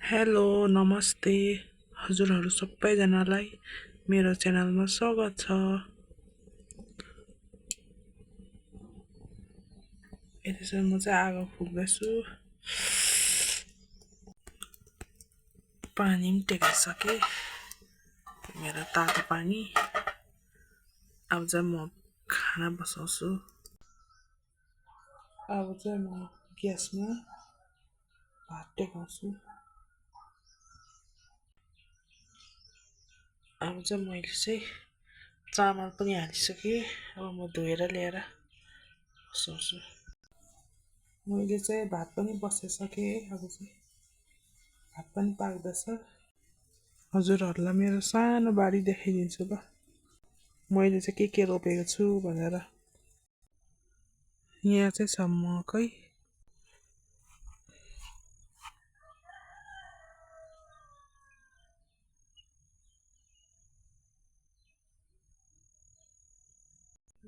Hello नमस्ते हजुरहरू सबैजनालाई मेरो च्यानलमा स्वागत छ। यसरी म चाहिँ आगो फुक्दैछु। पानी पनि टेकिसके मेरो तातो पानी। अब चाहिँ म खाना बसाउँछु। अब चाहिँ म ग्यासमा भात टेकाउँछु। अब चाहिँ मैले चाहिँ चामल पनि हालिसकेँ। अब म धोएर ल्याएर बसाउँछु। मैले चाहिँ भात पनि बसाइसकेँ। अब चाहिँ भात पनि पाक्दैछ। हजुरहरूलाई मेरो सानो बारी देखाइदिन्छु ल। मैले चाहिँ के रोपेको छु भनेर। यहाँ चाहिँ छ मकै।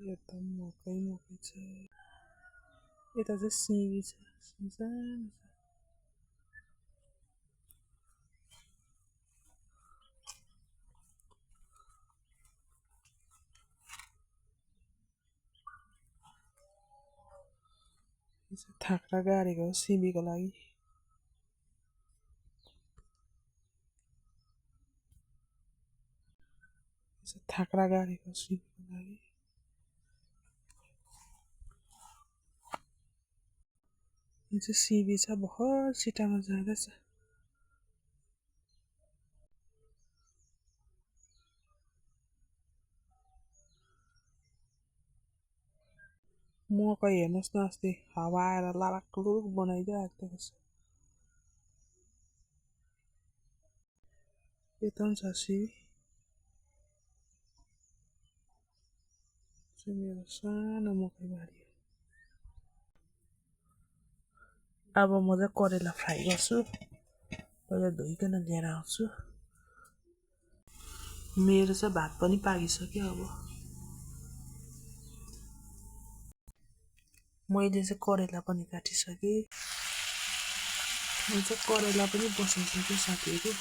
यता मकै छ। यता चाहिँ सिमी छ सानो छ। थाक्रा गाडेको हो सिमीको लागि। थाक्रा गाडेको सिमीको लागि। यो चाहिँ सिमी छ भर्खर छिटामा जाँदैछ। मकै हेर्नुहोस् न अस्ति हावा आएर लाराक लुरुक बनाइदिइरहेको छ। यता पनि छ सिमी। मेरो सानो मकै बारी। अब म चाहिँ करेला फ्राई गर्छु। पहिला धोइकन लिएर आउँछु। मेरो चाहिँ भात पनि पाकिसक्यो। अब मैले चाहिँ करेला पनि काटिसकेँ। म चाहिँ करेला पनि बसाइसकेँ साथीहरू।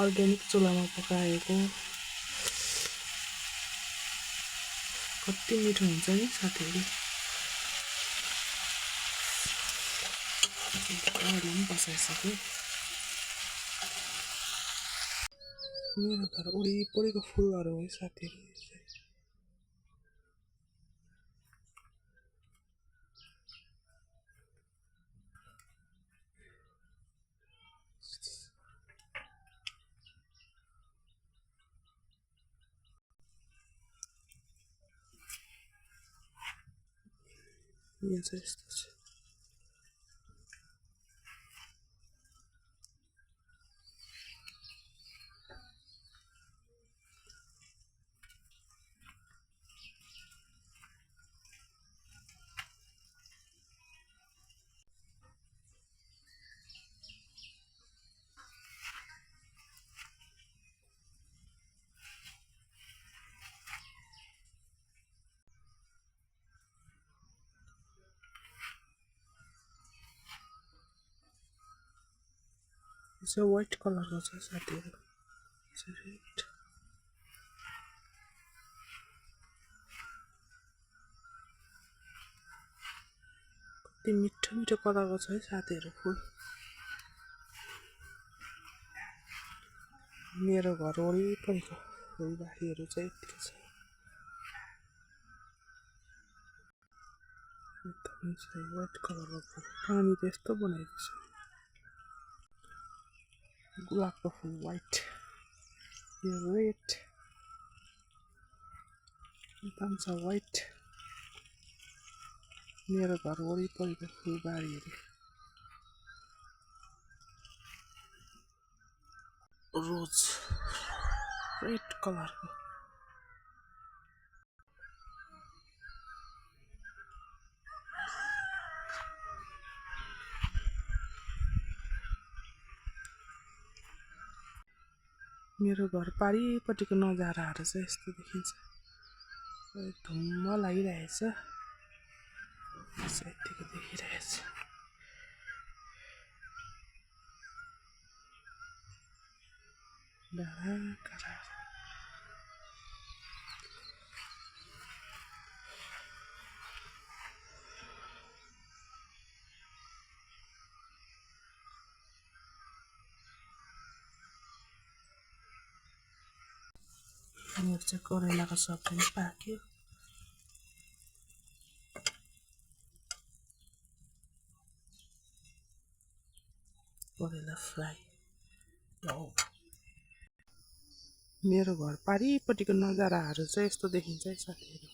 अर्ग्यानिक चुलामा पकाएको कति मिठो हुन्छ नि साथीहरू। करेला पनि बसाइसकेँ। मेरो घर वरिपरिको फुलहरू हो साथीहरू। यहाँ चाहिँ यस्तो छ। यो चाहिँ व्हाइट कलरको छ साथीहरू। कति मिठो मिठो कलरको छ है साथीहरू फुल। मेरो घर वरिपरिको फुलबारीहरू चाहिँ यतिको छ। एकदमै छ व्हाइट कलरको फुल। पानी त यस्तो बनाइदिएछ। गुलाबको फुल व्हाइट, यो रेड, यता पनि छ व्हाइट। मेरो घर वरिपरिको फुलबारीहरू रोज रेड कलरको। मेरो घर पारिपट्टिको नजाराहरू चाहिँ यस्तो देखिन्छ। धुम्म लागिरहेछ यतिको देखिरहेछ मेरो चाहिँ करेलाको सब्जी पनि पाक्यो करेला फ्राई मेरो घर पारिपट्टिको नजाराहरू चाहिँ यस्तो देखिन्छ है साथीहरू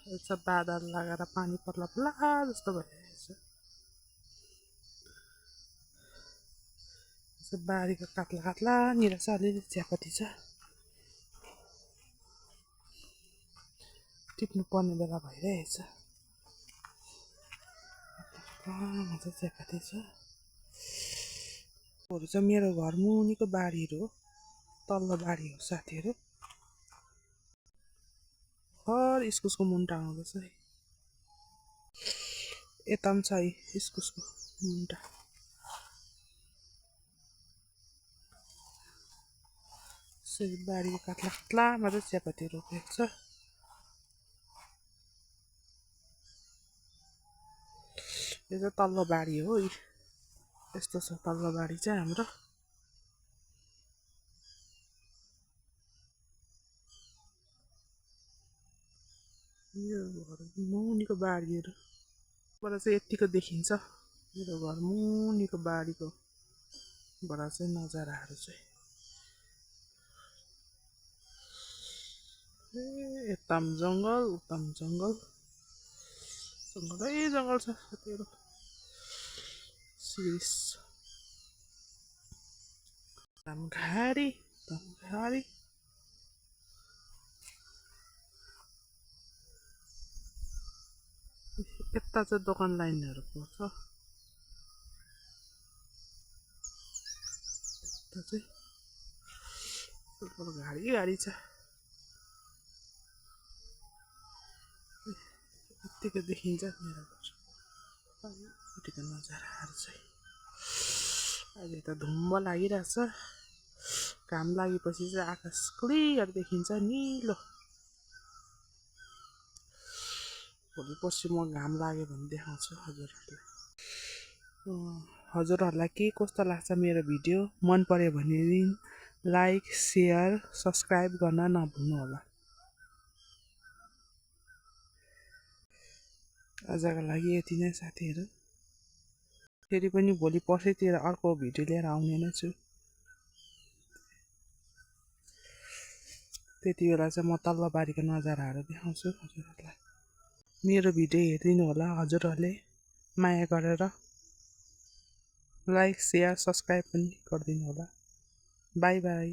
यस्तो बादल लगाएर पानी पर्ला पर्ला जस्तो भइरहेछ यस्तो बारीको काट्ला काट्ला निर चाहिँ अलिअलि चियापत्ती छ टिप्नु पर्ने बेला भइरहेछ मजा चियापत्ती छ अरू चाहिँ मेरो घर मुनिको बारीहरू हो तल्लो बारी हो साथीहरू हर इस्कुसको मुन्टा आउँदैछ है यता पनि छ है इस्कुसको मुन्टा यसरी बारीको काट्ला काट्लामा चाहिँ चियापत्ती रोपेको छ यो चाहिँ तल्लो बारी हो यस्तो छ तल्लो बारी चाहिँ हाम्रो यो घर मुनिको बारीहरूबाट चाहिँ यतिको देखिन्छ मेरो घर मुनिको बारीको बाट चाहिँ नजाराहरू चाहिँ यता पनि जङ्गल उता पनि जङ्गल जङ्गलै जङ्गल छ साथीहरू सिरिस घारी यता चाहिँ दोकान लाइनहरू पर्छ यता चाहिँ घारी छ यतिको देखिन्छ मेरो घर यतिको नजाराहरू चाहिँ अहिले त धुम्म लागिरहेछ घाम लागेपछि चाहिँ आकाश क्लियर देखिन्छ निलो भोलि पर्सि म घाम लाग्यो भने देखाउँछु हजुरहरूलाई के कस्तो लाग्छ मेरो भिडियो मन पर्यो भने लाइक सेयर सब्सक्राइब गर्न नभुल्नु होला आजको लागि यति नै साथीहरू फेरि पनि भोलि पर्सितिर अर्को भिडियो लिएर आउने नै छु त्यति बेला चाहिँ म तल्लो बारीको नजाराहरू देखाउँछु हजुरहरूलाई मेरो भिडियो हेरिदिनु होला हजुरहरूले माया गरेर लाइक सेयर सब्सक्राइब पनि गरिदिनु होला बाई बाई